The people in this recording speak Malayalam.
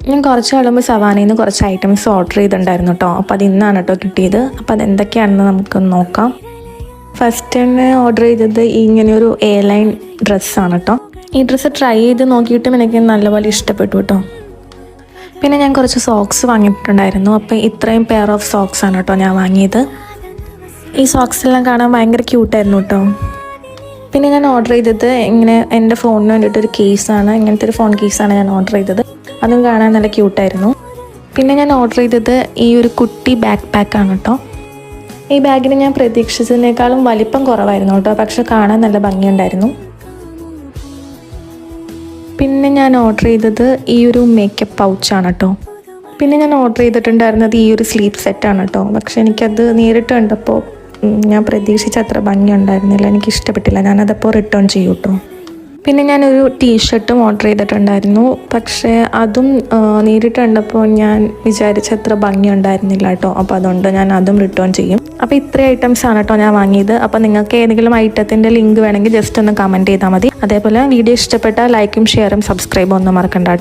ഞാൻ കുറച്ച് നാളുമ്പോൾ സവാനയിൽ നിന്ന് കുറച്ച് ഐറ്റംസ് ഓർഡർ ചെയ്തിട്ടുണ്ടായിരുന്നു കേട്ടോ. അപ്പോൾ അത് ഇന്നാണ് കേട്ടോ കിട്ടിയത്. അപ്പോൾ അതെന്തൊക്കെയാണെന്ന് നമുക്കൊന്ന് നോക്കാം. ഫസ്റ്റ് തന്നെ ഓർഡർ ചെയ്തത് ഇങ്ങനെയൊരു എ ലൈൻ ഡ്രസ്സാണ് കേട്ടോ. ഈ ഡ്രസ്സ് ട്രൈ ചെയ്ത് നോക്കിയിട്ടും എനിക്ക് നല്ലപോലെ ഇഷ്ടപ്പെട്ടു കേട്ടോ. പിന്നെ ഞാൻ കുറച്ച് സോക്സ് വാങ്ങിയിട്ടുണ്ടായിരുന്നു. അപ്പോൾ ഇത്രയും പെയർ ഓഫ് സോക്സ് ആണ് കേട്ടോ ഞാൻ വാങ്ങിയത്. ഈ സോക്സ് എല്ലാം കാണാൻ ഭയങ്കര ക്യൂട്ടായിരുന്നു കേട്ടോ. പിന്നെ ഞാൻ ഓർഡർ ചെയ്തത് ഇങ്ങനെ എൻ്റെ ഫോണിന് വേണ്ടിയിട്ടൊരു കേസാണ്. ഇങ്ങനത്തെ ഒരു ഫോൺ കേസാണ് ഞാൻ ഓർഡർ ചെയ്തത്. അതും കാണാൻ നല്ല ക്യൂട്ടായിരുന്നു. പിന്നെ ഞാൻ ഓർഡർ ചെയ്തത് ഈ ഒരു കുട്ടി ബാക്ക് പാക്കാണ് കേട്ടോ. ഈ ബാഗിന് ഞാൻ പ്രതീക്ഷിച്ചതിനേക്കാളും വലിപ്പം കുറവായിരുന്നു കേട്ടോ, പക്ഷെ കാണാൻ നല്ല ഭംഗിയുണ്ടായിരുന്നു. പിന്നെ ഞാൻ ഓർഡർ ചെയ്തത് ഈ ഒരു മേക്കപ്പ് പൗച്ചാണ് കേട്ടോ. പിന്നെ ഞാൻ ഓർഡർ ചെയ്തിട്ടുണ്ടായിരുന്നത് ഈ ഒരു സ്ലീപ്പ് സെറ്റാണ് കേട്ടോ. പക്ഷെ എനിക്കത് നേരിട്ട് കണ്ടപ്പോൾ ഞാൻ പ്രതീക്ഷിച്ച അത്ര ഭംഗി ഉണ്ടായിരുന്നില്ല, എനിക്കിഷ്ടപ്പെട്ടില്ല. ഞാനതപ്പോൾ റിട്ടേൺ ചെയ്യും കേട്ടോ. പിന്നെ ഞാനൊരു ടീഷർട്ടും ഓർഡർ ചെയ്തിട്ടുണ്ടായിരുന്നു. പക്ഷേ അതും നേരിട്ട് കണ്ടപ്പോൾ ഞാൻ വിചാരിച്ച അത്ര ഭംഗി ഉണ്ടായിരുന്നില്ല കേട്ടോ. അപ്പോൾ അതുകൊണ്ട് ഞാൻ അതും റിട്ടേൺ ചെയ്യും. അപ്പോൾ ഇത്രയും ഐറ്റംസാണ് കേട്ടോ ഞാൻ വാങ്ങിയത്. അപ്പോൾ നിങ്ങൾക്ക് ഏതെങ്കിലും ഐറ്റത്തിൻ്റെ ലിങ്ക് വേണമെങ്കിൽ ജസ്റ്റ് ഒന്ന് കമൻറ്റ് ചെയ്താൽ മതി. അതേപോലെ വീഡിയോ ഇഷ്ടപ്പെട്ടാൽ ലൈക്കും ഷെയറും സബ്സ്ക്രൈബും ഒന്നും മറക്കണ്ട.